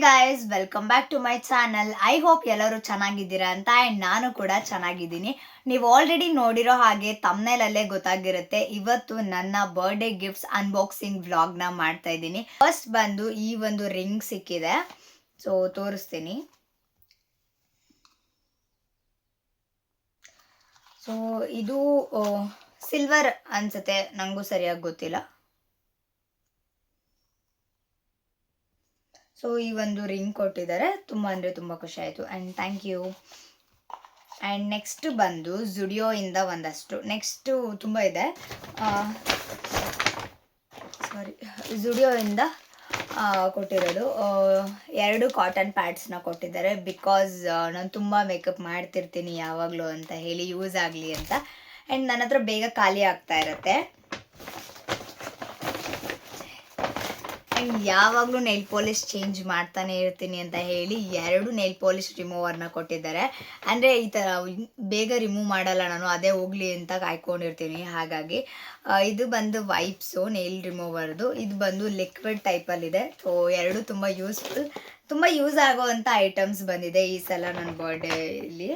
Guys, welcome back to my channel. I hope ಎಲ್ಲರೂ ಚೆನ್ನಾಗಿದ್ದೀರಾ ಅಂತ. ಆ್ಯಂಡ್ ನಾನು ಕೂಡ ಚೆನ್ನಾಗಿದ್ದೀನಿ. ನೀವು ಆಲ್ರೆಡಿ ನೋಡಿರೋ ಹಾಗೆ ತಮ್ನೇಲಲ್ಲೇ ಗೊತ್ತಾಗಿರುತ್ತೆ, ಇವತ್ತು ನನ್ನ ಬರ್ಡೇ ಗಿಫ್ಟ್ಸ್ ಅನ್ಬಾಕ್ಸಿಂಗ್ ವ್ಲಾಗ್ನ ಮಾಡ್ತಾ ಇದ್ದೀನಿ. ಫಸ್ಟ್ ಬಂದು ಈ ಒಂದು ರಿಂಗ್ ಸಿಕ್ಕಿದೆ, ಸೊ ತೋರಿಸ್ತೀನಿ. ಸೊ ಇದು ಸಿಲ್ವರ್ ಅನ್ಸುತ್ತೆ, ನನಗೂ ಸರಿಯಾಗಿ ಗೊತ್ತಿಲ್ಲ. ಸೊ ಈ ಒಂದು ರಿಂಗ್ ಕೊಟ್ಟಿದ್ದಾರೆ, ತುಂಬ ಅಂದರೆ ತುಂಬ ಖುಷಿ ಆಯಿತು and thank you. And next ಬಂದು ಜುಡಿಯೋಯಿಂದ ಒಂದಷ್ಟು, ನೆಕ್ಸ್ಟು ತುಂಬ ಇದೆ, ಸಾರಿ, ಜುಡಿಯೋಯಿಂದ ಕೊಟ್ಟಿರೋದು 2 ಕಾಟನ್ ಪ್ಯಾಡ್ಸ್ನ ಕೊಟ್ಟಿದ್ದಾರೆ. ಬಿಕಾಸ್ ನಾನು ತುಂಬ ಮೇಕಪ್ ಮಾಡ್ತಿರ್ತೀನಿ ಯಾವಾಗಲೂ ಅಂತ ಹೇಳಿ, ಯೂಸ್ ಆಗಲಿ ಅಂತ. ಆ್ಯಂಡ್ ನನ್ನ ಹತ್ರ ಬೇಗ ಖಾಲಿ ಆಗ್ತಾ ಇರುತ್ತೆ. ಆ್ಯಂಡ್ ಯಾವಾಗಲೂ ನೈಲ್ ಪಾಲಿಶ್ ಚೇಂಜ್ ಮಾಡ್ತಾನೆ ಇರ್ತೀನಿ ಅಂತ ಹೇಳಿ 2 ನೈಲ್ ಪಾಲಿಶ್ ರಿಮೂವರ್ನ ಕೊಟ್ಟಿದ್ದಾರೆ. ಅಂದರೆ ಈ ಥರ ಬೇಗ ರಿಮೂವ್ ಮಾಡಲ್ಲ ನಾನು, ಅದೇ ಹೋಗಲಿ ಅಂತ ಕಾಯ್ಕೊಂಡಿರ್ತೀನಿ. ಹಾಗಾಗಿ ಇದು ಬಂದು ವೈಪ್ಸು ನೈಲ್ ರಿಮೂವರ್ದು, ಇದು ಬಂದು ಲಿಕ್ವಿಡ್ ಟೈಪಲ್ಲಿದೆ. ಸೊ 2 ತುಂಬ ಯೂಸ್ಫುಲ್, ತುಂಬ ಯೂಸ್ ಆಗೋವಂಥ ಐಟಮ್ಸ್ ಬಂದಿದೆ ಈ ಸಲ ನನ್ನ ಬರ್ಡೇಲಿ.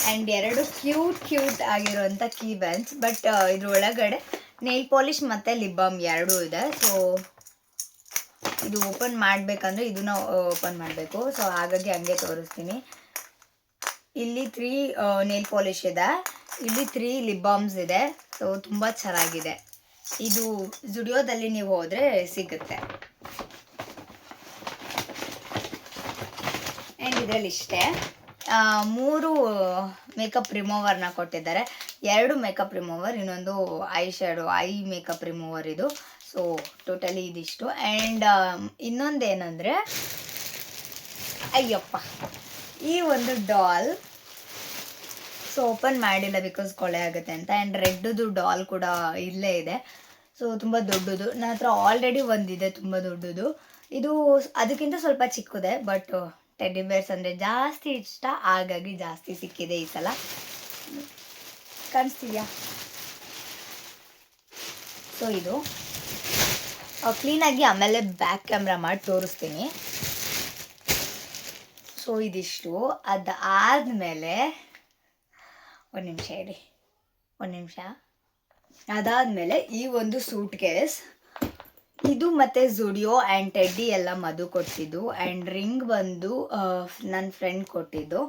ಆ್ಯಂಡ್ 2 ಕ್ಯೂಟ್ ಆಗಿರುವಂಥ ಕೀ ಬ್ಯಾಂಡ್ಸ್. ಬಟ್ ಇದ್ರ ಒಳಗಡೆ ನೈಲ್ ಪಾಲಿಶ್ ಮತ್ತು ಲಿಪ್ ಬಾಮ್ 2 ಇದೆ. ಸೊ ಇದು ಓಪನ್ ಮಾಡಬೇಕಂದ್ರೆ ಇದನ್ನ ಓಪನ್ ಮಾಡಬೇಕು. ಸೊ ಹಾಗಾಗಿ ಹಂಗೆ ತೋರಿಸ್ತೀನಿ. ಇಲ್ಲಿ 3 ನೈಲ್ ಪಾಲಿಶ್ ಇದೆ, ಇಲ್ಲಿ 3 ಲಿಪ್ ಬಾಮ್ಸ್ ಇದೆ. ಸೊ ತುಂಬ ಚೆನ್ನಾಗಿದೆ. ಇದು ಜುಡಿಯೋದಲ್ಲಿ ನೀವು ಹೋದರೆ ಸಿಗುತ್ತೆ. ಆ್ಯಂಡ್ ಇದರಲ್ಲಿ ಇಷ್ಟೇ 3 ಮೇಕಪ್ ರಿಮೂವರ್ನ ಕೊಟ್ಟಿದ್ದಾರೆ. 2 ಮೇಕಪ್ ರಿಮೂವರ್, ಇನ್ನೊಂದು ಐ ಮೇಕಪ್ ರಿಮೂವರ್ ಇದು. ಸೊ ಟೋಟಲಿ ಇದಿಷ್ಟು. ಆ್ಯಂಡ್ ಇನ್ನೊಂದೇನೆಂದರೆ, ಅಯ್ಯಪ್ಪ, ಈ ಒಂದು ಡಾಲ್. ಸೊ ಓಪನ್ ಮಾಡಿಲ್ಲ ಬಿಕಾಸ್ ಕೊಳೆ ಆಗುತ್ತೆ ಅಂತ. ಆ್ಯಂಡ್ ರೆಡ್ದು ಡಾಲ್ ಕೂಡ ಇಲ್ಲೇ ಇದೆ. ಸೊ ತುಂಬ ದೊಡ್ಡದು, ನನ್ನ ಹತ್ರ ಆಲ್ರೆಡಿ ಒಂದಿದೆ ತುಂಬ ದೊಡ್ಡದು. ಇದು ಅದಕ್ಕಿಂತ ಸ್ವಲ್ಪ ಚಿಕ್ಕದೆ, ಬಟ್ ಟೆಡ್ಡಿ ಬೇರ್ಸ್ ಅಂದರೆ ಜಾಸ್ತಿ ಇಷ್ಟ, ಹಾಗಾಗಿ ಜಾಸ್ತಿ ಸಿಕ್ಕಿದೆ ಈ ಸಲ. ಕಾಣಿಸ್ತಿದ್ಯಾ? ಸೊ ಇದು ಕ್ಲೀನಾಗಿ ಆಮೇಲೆ ಬ್ಯಾಕ್ ಕ್ಯಾಮ್ರಾ ಮಾಡಿ ತೋರಿಸ್ತೀನಿ. ಸೊ ಇದಿಷ್ಟು. ಅದಾದಮೇಲೆ ಒಂದು ನಿಮಿಷ ಅದಾದಮೇಲೆ ಈ ಒಂದು ಸೂಟ್ ಕೇಸ್, ಇದು ಮತ್ತು ಜುಡಿಯೋ ಆ್ಯಂಡ್ ಟೆಡ್ಡಿ ಎಲ್ಲ ಮಧು ಕೊಟ್ಟಿದ್ದು. ಆ್ಯಂಡ್ ರಿಂಗ್ ಬಂದು ನನ್ನ ಫ್ರೆಂಡ್ ಕೊಟ್ಟಿದ್ದು.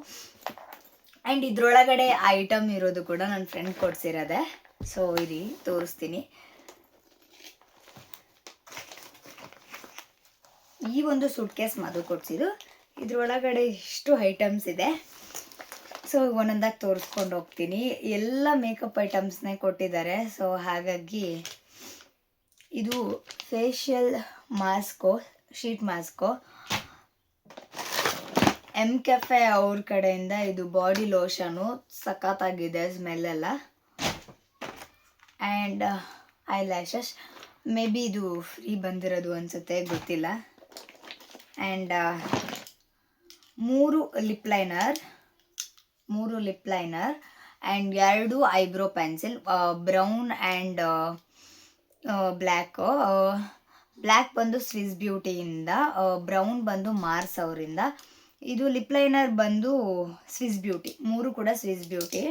ಆ್ಯಂಡ್ ಇದ್ರೊಳಗಡೆ ಐಟಮ್ ಇರೋದು ಕೂಡ ನನ್ನ ಫ್ರೆಂಡ್ ಕೊಡ್ಸಿರೋದೆ. ಸೊ ಇರಿ ತೋರಿಸ್ತೀನಿ. ಈ ಒಂದು ಸೂಟ್ ಕೇಸ್ ಮಧು ಕೊಡ್ಸಿದ್ದು. ಇದ್ರೊಳಗಡೆ ಇಷ್ಟು ಐಟಮ್ಸ್ ಇದೆ. ಸೊ ಒಂದೊಂದಾಗಿ ತೋರಿಸ್ಕೊಂಡು ಹೋಗ್ತೀನಿ. ಎಲ್ಲ ಮೇಕಪ್ ಐಟಮ್ಸ್ನೇ ಕೊಟ್ಟಿದ್ದಾರೆ. ಸೊ ಹಾಗಾಗಿ ಇದು facial mask, sheet mask, M cafe ಅವ್ರ ಕಡೆಯಿಂದ. ಇದು ಬಾಡಿ ಲೋಷನು, ಸಖತ್ತಾಗಿದೆ ಸ್ಮೆಲ್ಲೆಲ್ಲ. And eye lashes, may be ಇದು ಫ್ರೀ ಬಂದಿರೋದು ಅನಿಸುತ್ತೆ, ಗೊತ್ತಿಲ್ಲ. And 3 lip liner and 2 eyebrow pencil, brown and black ಬಂದು ಸ್ವಿಸ್ ಬ್ಯೂಟಿಯಿಂದ, ಬ್ರೌನ್ ಬಂದು ಮಾರ್ಸ್ ಅವರಿಂದ. ಇದು ಲಿಪ್ ಲೈನರ್ ಬಂದು ಸ್ವಿಸ್ ಬ್ಯೂಟಿ, 3 ಕೂಡ Swiss beauty.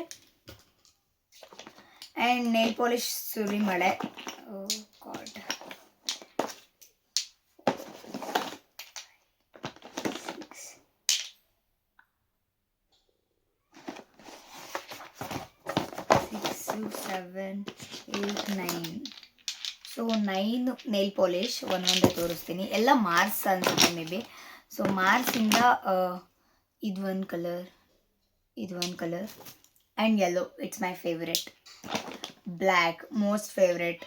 And nail polish ಸುರಿಮಳೆ, ಗಾಡ್, ಸೊ 9 ನೈಲ್ ಪಾಲಿಶ್ ಒಂದೊಂದೇ ತೋರಿಸ್ತೀನಿ. ಎಲ್ಲ ಮಾರ್ಸ್ ಅನ್ಸುತ್ತೆ ಮೇ ಬಿ. ಸೊ ಮಾರ್ಸಿಂದ ಇದು ಒಂದು colour and yellow, it's my favourite. Black most favourite.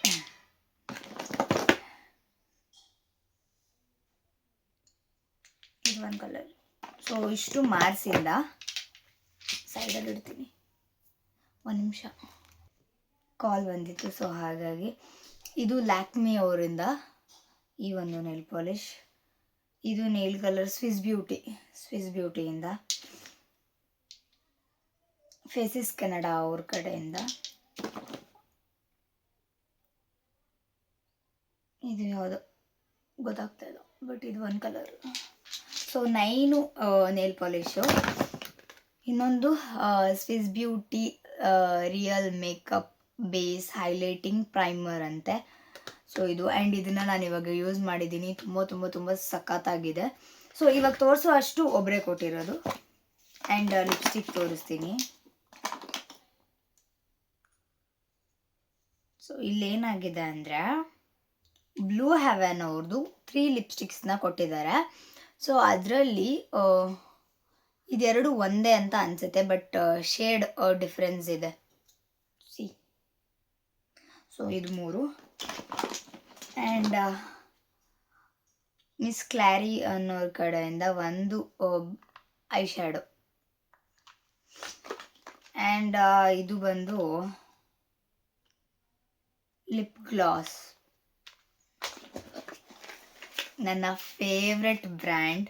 ಇದು ಒಂದು ಕಲರ್. ಸೊ ಇಷ್ಟು ಮಾರ್ಸಿಂದ ಸೈಡಲ್ಲಿ ಇಡ್ತೀನಿ. ಒಂದು ನಿಮಿಷ, ಕಾಲ್ ಬಂದಿತ್ತು. ಸೊ ಹಾಗಾಗಿ ಇದು ಲ್ಯಾಕ್ಮಿ ಅವರಿಂದ ಈ ಒಂದು ನೈಲ್ ಪಾಲಿಶ್. ಇದು ನೈಲ್ ಕಲರ್ ಸ್ವಿಸ್ ಬ್ಯೂಟಿಯಿಂದ. ಫೇಸಿಸ್ ಕೆನಡಾ ಅವ್ರ ಕಡೆಯಿಂದ. ಇದು ಯಾವುದು ಗೊತ್ತಾಗ್ತಾ ಇಲ್ಲ, ಬಟ್ ಇದು ಒಂದು ಕಲರ್. So 9 nail polish. ಇನ್ನೊಂದು Swiss beauty real makeup base highlighting primer ಅಂತೆ. ಸೊ ಇದು ಆ್ಯಂಡ್ ಇದನ್ನು ನಾನು ಇವಾಗ ಯೂಸ್ ಮಾಡಿದ್ದೀನಿ. ತುಂಬ ತುಂಬ ತುಂಬ ಸಖತ್ತಾಗಿದೆ. ಸೊ ಇವಾಗ ತೋರಿಸೋ ಅಷ್ಟು ಒಬ್ಬರೇ ಕೊಟ್ಟಿರೋದು. ಆ್ಯಂಡ್ ಲಿಪ್ಸ್ಟಿಕ್ ತೋರಿಸ್ತೀನಿ. ಸೊ ಇಲ್ಲೇನಾಗಿದೆ ಅಂದರೆ ಬ್ಲೂ ಹೆವೆನ್ ಅವ್ರದ್ದು 3 ಲಿಪ್ಸ್ಟಿಕ್ಸ್ನ ಕೊಟ್ಟಿದ್ದಾರೆ. ಸೊ ಅದರಲ್ಲಿ ಇದೆರಡು ಒಂದೇ ಅಂತ ಅನಿಸುತ್ತೆ, ಬಟ್ ಶೇಡ್ ಡಿಫ್ರೆನ್ಸ್ ಇದೆ. ಸಿ, ಸೊ ಇದು 3. ಆ್ಯಂಡ್ ಮಿಸ್ ಕ್ಲಾರಿ ಅನ್ನೋರ ಕಡೆಯಿಂದ ಒಂದು ಐ ಶ್ಯಾಡೋ. ಆ್ಯಂಡ್ ಇದು ಬಂದು ಲಿಪ್ ಗ್ಲಾಸ್. ನನ್ನ ಫೇವ್ರೆಟ್ ಬ್ರ್ಯಾಂಡ್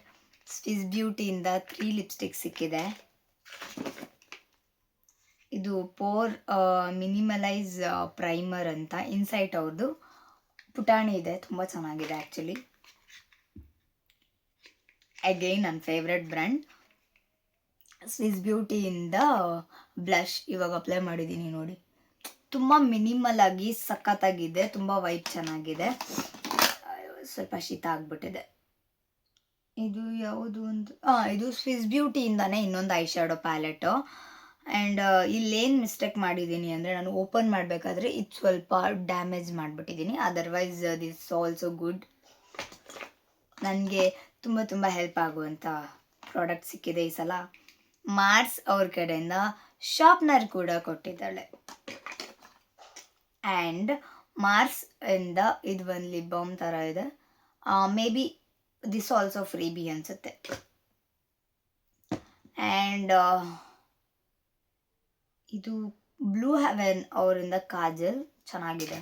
ಸ್ವಿಸ್ ಬ್ಯೂಟಿಯಿಂದ 3 ಲಿಪ್ಸ್ಟಿಕ್ ಸಿಕ್ಕಿದೆ. ಇದು ಪೋರ್ ಮಿನಿಮಲೈಸ್ ಪ್ರೈಮರ್ ಅಂತ ಇನ್ಸೈಟ್ ಅವ್ರದ್ದು ಪುಟಾಣಿ ಇದೆ. ತುಂಬ ಚೆನ್ನಾಗಿದೆ ಆ್ಯಕ್ಚುಲಿ. ಅಗೈನ್ ನನ್ನ ಫೇವ್ರೆಟ್ ಬ್ರ್ಯಾಂಡ್ ಸ್ವಿಸ್ ಬ್ಯೂಟಿಯಿಂದ ಬ್ಲಷ್ ಇವಾಗ ಅಪ್ಲೈ ಮಾಡಿದ್ದೀನಿ ನೋಡಿ. ತುಂಬ ಮಿನಿಮಲ್ ಆಗಿ ಸಖತ್ತಾಗಿದೆ. ತುಂಬ ವೈಬ್ ಚೆನ್ನಾಗಿದೆ. ಸ್ವಲ್ಪ ಶೀತ ಆಗಿಬಿಟ್ಟಿದೆ. ಇದು ಯಾವುದು ಅಂತ, ಇದು ಸ್ವಿಸ್ ಬ್ಯೂಟಿಯಿಂದಾನೆ ಇನ್ನೊಂದು ಐ ಶ್ಯಾಡೋ ಪ್ಯಾಲೆಟು. ಆ್ಯಂಡ್ ಇಲ್ಲೇನು ಮಿಸ್ಟೇಕ್ ಮಾಡಿದ್ದೀನಿ ಅಂದರೆ ನಾನು ಓಪನ್ ಮಾಡಬೇಕಾದ್ರೆ ಇದು ಸ್ವಲ್ಪ ಡ್ಯಾಮೇಜ್ ಮಾಡಿಬಿಟ್ಟಿದ್ದೀನಿ. Otherwise this also good. ನನಗೆ ತುಂಬ ತುಂಬ ಹೆಲ್ಪ್ ಆಗುವಂಥ ಪ್ರಾಡಕ್ಟ್ ಸಿಕ್ಕಿದೆ ಈ ಸಲ. ಮಾರ್ಸ್ ಅವ್ರ ಕಡೆಯಿಂದ ಶಾರ್ಪ್ನರ್ ಕೂಡ ಕೊಟ್ಟಿದ್ದಾಳೆ. ಆ್ಯಂಡ್ ಮಾರ್ಸ್ ಇಂದ ಇದು ಒಂದು ಲಿಪ್ ಬಾಮ್ ಥರ ಇದೆ. May be this also free be ಅನಿಸುತ್ತೆ. ಆ್ಯಂಡ್ ಇದು ಬ್ಲೂ ಹೆವೆನ್ ಅವರಿಂದ ಕಾಜಲ್ ಚೆನ್ನಾಗಿದೆ.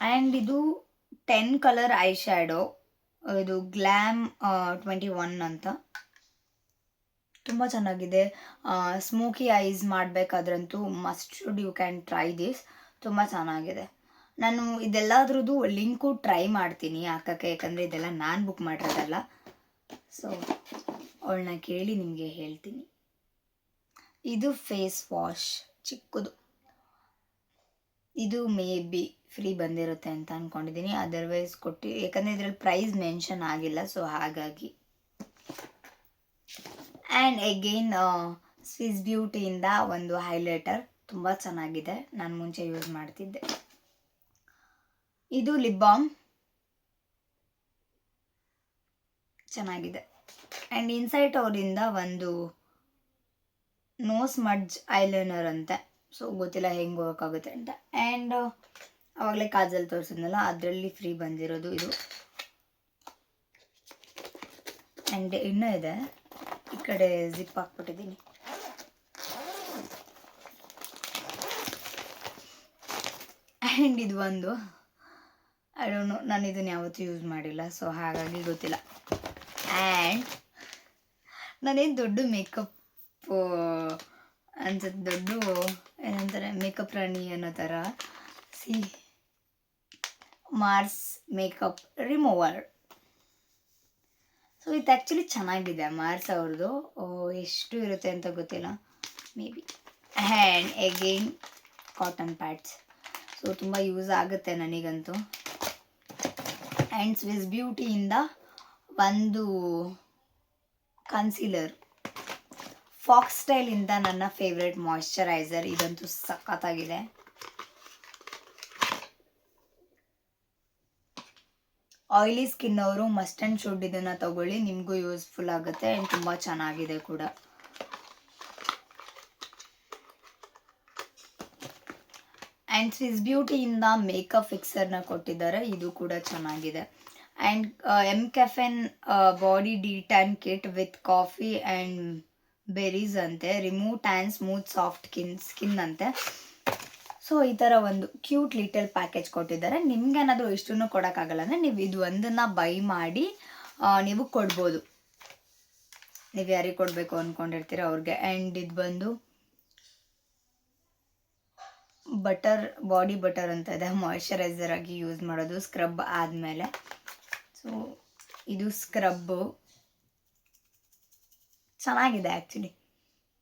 ಆ್ಯಂಡ್ ಇದು 10 ಕಲರ್ ಐ ಶ್ಯಾಡೋ. ಇದು ಗ್ಲ್ಯಾಮ್ 21 ಅಂತ. ತುಂಬ ಚೆನ್ನಾಗಿದೆ. ಸ್ಮೋಕಿ ಐಸ್ ಮಾಡಬೇಕಾದ್ರಂತೂ must should you can try this. ತುಂಬ ಚೆನ್ನಾಗಿದೆ. ನಾನು ಇದೆಲ್ಲದ್ರದ್ದು ಲಿಂಕು ಟ್ರೈ ಮಾಡ್ತೀನಿ ಹಾಕೋಕ್ಕೆ, ಯಾಕಂದರೆ ಇದೆಲ್ಲ ನಾನು ಬುಕ್ ಮಾಡಿರೋದಲ್ಲ. ಸೊ ಅವಳನ್ನ ಕೇಳಿ ನಿಮಗೆ ಹೇಳ್ತೀನಿ. ಇದು ಫೇಸ್ ವಾಶ್ ಚಿಕ್ಕದು. ಇದು ಮೇ ಬಿ ಫ್ರೀ ಬಂದಿರುತ್ತೆ ಅಂತ ಅಂದ್ಕೊಂಡಿದ್ದೀನಿ. ಅದರ್ವೈಸ್ ಯಾಕಂದರೆ ಇದರಲ್ಲಿ ಪ್ರೈಸ್ ಮೆನ್ಷನ್ ಆಗಿಲ್ಲ, ಸೊ ಹಾಗಾಗಿ. ಆ್ಯಂಡ್ ಅಗೈನ್ ಸ್ವಿಸ್ ಬ್ಯೂಟಿಯಿಂದ ಒಂದು ಹೈಲೈಟರ್ ತುಂಬ ಚೆನ್ನಾಗಿದೆ. ನಾನು ಮುಂಚೆ ಯೂಸ್ ಮಾಡ್ತಿದ್ದೆ. ಇದು ಲಿಪ್ ಬಾಮ್ ಚೆನ್ನಾಗಿದೆ. ಆ್ಯಂಡ್ ಇನ್ಸೈಟ್ ಅವರಿಂದ ಒಂದು ನೋ ಸ್ಮಡ್ಜ್ ಐಲೈನರ್ ಅಂತೆ. ಸೊ ಗೊತ್ತಿಲ್ಲ ಹೆಂಗೆ ಹೋಗೋಕ್ಕಾಗುತ್ತೆ ಅಂತ. ಆ್ಯಂಡ್ ಆವಾಗಲೇ ಕಾಜಲ್ ತೋರಿಸಿದ್ನಲ್ಲ, ಅದರಲ್ಲಿ ಫ್ರೀ ಬಂದಿರೋದು ಇದು. ಆ್ಯಂಡ್ ಇನ್ನೂ ಇದೆ, ಈ ಕಡೆ ಜಿಪ್ ಹಾಕ್ಬಿಟ್ಟಿದ್ದೀನಿ. ಆ್ಯಂಡ್ ಇದು ಒಂದು ಐ ಡೋಂಟ್ ನೋ, ನಾನು ಇದನ್ನು ಯಾವತ್ತೂ ಯೂಸ್ ಮಾಡಿಲ್ಲ, ಸೊ ಹಾಗಾಗಿ ಗೊತ್ತಿಲ್ಲ. ಆ್ಯಂಡ್ ನಾನೇನು ದೊಡ್ಡ ಮೇಕಪ್ ಅನ್ಸುತ್ತೆ, ದೊಡ್ಡ ಏನಂತಾರೆ ಮೇಕಪ್ ರಾಣಿ ಅನ್ನೋ ಥರ. ಸಿ, ಮಾರ್ಸ್ ಮೇಕಪ್ ರಿಮೂವರ್. ಸೊ ಇದು ಆ್ಯಕ್ಚುಲಿ ಚೆನ್ನಾಗಿದೆ ಮಾರ್ಸ್ ಅವ್ರದ್ದು. ಎಷ್ಟು ಇರುತ್ತೆ ಅಂತ ಗೊತ್ತಿಲ್ಲ, maybe. And again cotton pads. So ತುಂಬ ಯೂಸ್ ಆಗುತ್ತೆ ನನಗಂತೂ. ಆ್ಯಂಡ್ ಸ್ವಿಸ್ ಬ್ಯೂಟಿಯಿಂದ ಒಂದು ಕನ್ಸೀಲರ್, ಫಾಕ್ಸ್ ಸ್ಟೈಲಿಂದ ನನ್ನ ಫೇವ್ರೆಟ್ ಮಾಯ್ಶ್ಚರೈಸರ್. ಇದಂತೂ ಸಖತ್ತಾಗಿದೆ. ಆಯಿಲಿ ಸ್ಕಿನ್ ಅವರು ಮಸ್ಟ್ ಆ್ಯಂಡ್ ಶುಡ್ ಇದನ್ನು ತಗೊಳ್ಳಿ, ನಿಮಗೂ ಯೂಸ್ಫುಲ್ ಆಗುತ್ತೆ. ಆ್ಯಂಡ್ ತುಂಬ ಚೆನ್ನಾಗಿದೆ ಕೂಡ. ಆ್ಯಂಡ್ ಸ್ವಿಸ್ ಬ್ಯೂಟಿಯಿಂದ ಮೇಕಪ್ ಫಿಕ್ಸರ್ನ ಕೊಟ್ಟಿದ್ದಾರೆ, ಇದು ಕೂಡ ಚೆನ್ನಾಗಿದೆ. And mCaffeine body detan kit with coffee and berries ಅಂತೆ. Remove tan smooth soft skin ಅಂತೆ. ಸೊ ಈ ಥರ ಒಂದು ಕ್ಯೂಟ್ ಲಿಟಲ್ ಪ್ಯಾಕೇಜ್ ಕೊಟ್ಟಿದ್ದಾರೆ. ನಿಮ್ಗೇನಾದರೂ ಇಷ್ಟನ್ನು ಕೊಡೋಕ್ಕಾಗಲ್ಲ ಅಂದರೆ ನೀವು ಇದು ಒಂದನ್ನು ಬೈ ಮಾಡಿ ನೀವು ಕೊಡ್ಬೋದು, ನೀವು ಯಾರಿಗೆ ಕೊಡಬೇಕು ಅಂದ್ಕೊಂಡಿರ್ತೀರ ಅವ್ರಿಗೆ. ಆ್ಯಂಡ್ ಇದು ಬಂದು ಬಾಡಿ ಬಟರ್ ಅಂತ ಇದೆ, ಮಾಯಿಶ್ಚರೈಸರ್ ಆಗಿ ಯೂಸ್ ಮಾಡೋದು ಸ್ಕ್ರಬ್ ಆದಮೇಲೆ. ಸೊ ಇದು ಸ್ಕ್ರಬ್ಬು ಚೆನ್ನಾಗಿದೆ, ಆ್ಯಕ್ಚುಲಿ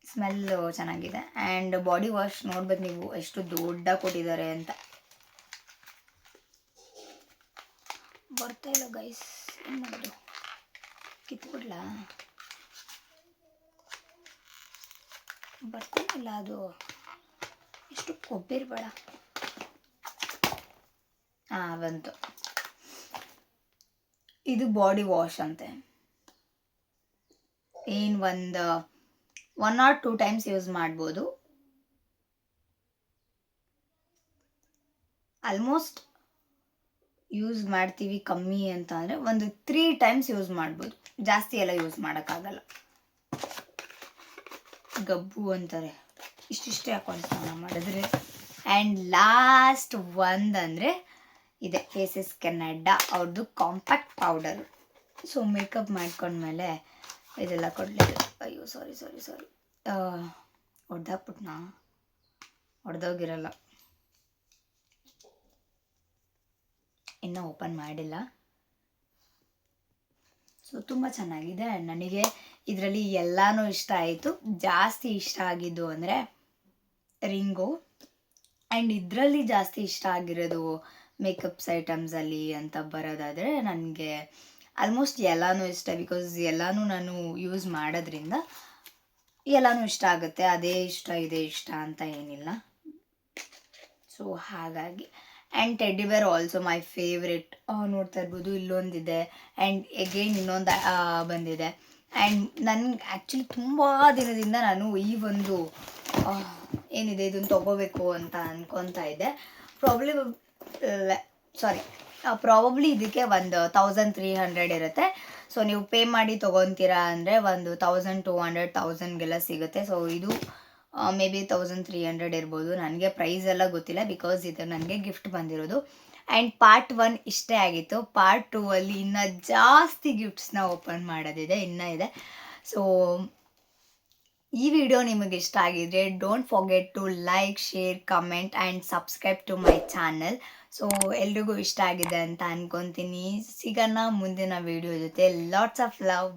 ಸ್ಮೆಲ್ಲು ಚೆನ್ನಾಗಿದೆ. ಆ್ಯಂಡ್ ಬಾಡಿ ವಾಶ್ ನೋಡ್ಬೇಕು ನೀವು ಎಷ್ಟು ದೊಡ್ಡ ಕೊಟ್ಟಿದ್ದಾರೆ ಅಂತ. ಬರ್ತಾ ಇಲ್ಲ ಗೈಸ್, ಏನು ಮಾಡೋದು, ಕಿತ್ಬಿಡ್ಲಾ? ಬರ್ತಾನಿಲ್ಲ ಅದು, ಎಷ್ಟು ಕೊಬ್ಬಿರ್ಬೇಡ. ಬಂತು. ಇದು ಬಾಡಿ ವಾಶ್ ಅಂತೆ. ಏನು ಒಂದು 1 or 2 ಟೈಮ್ಸ್ ಯೂಸ್ ಮಾಡ್ಬೋದು. ಆಲ್ಮೋಸ್ಟ್ ಯೂಸ್ ಮಾಡ್ತೀವಿ ಕಮ್ಮಿ ಅಂತ ಅಂದರೆ ಒಂದು 3 ಟೈಮ್ಸ್ ಯೂಸ್ ಮಾಡ್ಬೋದು, ಜಾಸ್ತಿ ಎಲ್ಲ ಯೂಸ್ ಮಾಡೋಕ್ಕಾಗಲ್ಲ. ಗಬ್ಬು ಅಂತಾರೆ, ಇಷ್ಟಿಷ್ಟೇ ಹಾಕೊಂಡು ಸ್ನಾನ ಮಾಡಿದ್ರೆ. ಆ್ಯಂಡ್ ಲಾಸ್ಟ್ ಒಂದಂದರೆ ಇದೆ ಫೇಸಸ್ ಕೆನಡಾ ಅವ್ರದ್ದು ಕಾಂಪ್ಯಾಕ್ಟ್ ಪೌಡರು. ಸೊ ಮೇಕಪ್ ಮಾಡ್ಕೊಂಡ್ಮೇಲೆ ಇದೆಲ್ಲ ಕೊಡಲಿಕ್ಕೆ, ಅಯ್ಯೋ ಸಾರಿ ಹೊಡೆದಾಕ್ಬಿಟ್ನಾ? ಹೊಡೆದೋಗಿರಲ್ಲ, ಇನ್ನೂ ಓಪನ್ ಮಾಡಿಲ್ಲ. ಸೊ ತುಂಬ ಚೆನ್ನಾಗಿದೆ. ನನಗೆ ಇದರಲ್ಲಿ ಎಲ್ಲನೂ ಇಷ್ಟ ಆಯಿತು. ಜಾಸ್ತಿ ಇಷ್ಟ ಆಗಿದ್ದು ಅಂದರೆ ರಿಂಗು. ಆ್ಯಂಡ್ ಇದರಲ್ಲಿ ಜಾಸ್ತಿ ಇಷ್ಟ ಆಗಿರೋದು ಮೇಕಪ್ಸ್ ಐಟಮ್ಸಲ್ಲಿ ಅಂತ ಬರೋದಾದರೆ ನನಗೆ ಆಲ್ಮೋಸ್ಟ್ ಎಲ್ಲನೂ ಇಷ್ಟ. ಬಿಕಾಸ್ ಎಲ್ಲನೂ ನಾನು ಯೂಸ್ ಮಾಡೋದ್ರಿಂದ ಎಲ್ಲನೂ ಇಷ್ಟ ಆಗುತ್ತೆ. ಅದೇ ಇಷ್ಟ ಇದೇ ಇಷ್ಟ ಅಂತ ಏನಿಲ್ಲ. ಸೊ ಹಾಗಾಗಿ. ಆ್ಯಂಡ್ ಟೆಡ್ಡಿ ಬೇರ್ ಆಲ್ಸೋ ಮೈ ಫೇವ್ರೆಟ್. ನೋಡ್ತಾ ಇರ್ಬೋದು, ಇಲ್ಲೊಂದಿದೆ. ಆ್ಯಂಡ್ ಎಗೇನ್ ಇನ್ನೊಂದು ಬಂದಿದೆ. ಆ್ಯಂಡ್ ನನಗೆ ಆ್ಯಕ್ಚುಲಿ ತುಂಬ ದಿನದಿಂದ ನಾನು ಈ ಒಂದು ಏನಿದೆ ಇದನ್ನು ತೊಗೋಬೇಕು ಅಂತ ಅಂದ್ಕೊತಾ ಇದ್ದೆ. ಪ್ರಾಬಬ್ಲಿ ಇದಕ್ಕೆ ಒಂದು 1300 ಇರುತ್ತೆ. ಸೊ ನೀವು ಪೇ ಮಾಡಿ ತೊಗೊತೀರಾ ಅಂದರೆ ಒಂದು 1200 1000ಗೆಲ್ಲ ಸಿಗುತ್ತೆ. ಸೊ ಇದು ಮೇ ಬಿ 1300 ಇರ್ಬೋದು. ನನಗೆ ಪ್ರೈಸ್ ಎಲ್ಲ ಗೊತ್ತಿಲ್ಲ, ಬಿಕಾಸ್ ಇದು ನನಗೆ ಗಿಫ್ಟ್ ಬಂದಿರೋದು. ಆ್ಯಂಡ್ ಪಾರ್ಟ್ 1 ಇಷ್ಟೇ ಆಗಿತ್ತು. ಪಾರ್ಟ್ 2 ಅಲ್ಲಿ ಇನ್ನೂ ಜಾಸ್ತಿ ಗಿಫ್ಟ್ಸ್ನ ಓಪನ್ ಮಾಡೋದಿದೆ, ಇನ್ನೂ ಇದೆ. ಸೊ ಈ ವಿಡಿಯೋ ನಿಮಗೆ ಇಷ್ಟ ಆಗಿದ್ರೆ don't forget to like, share, comment and subscribe to my channel. So ಎಲ್ರಿಗೂ ಇಷ್ಟ ಆಗಿದೆ ಅಂತ ಅನ್ಕೊತೀನಿ. ಸಿಗೋಣ ಮುಂದಿನ ವಿಡಿಯೋ ಜೊತೆ. Lots of love.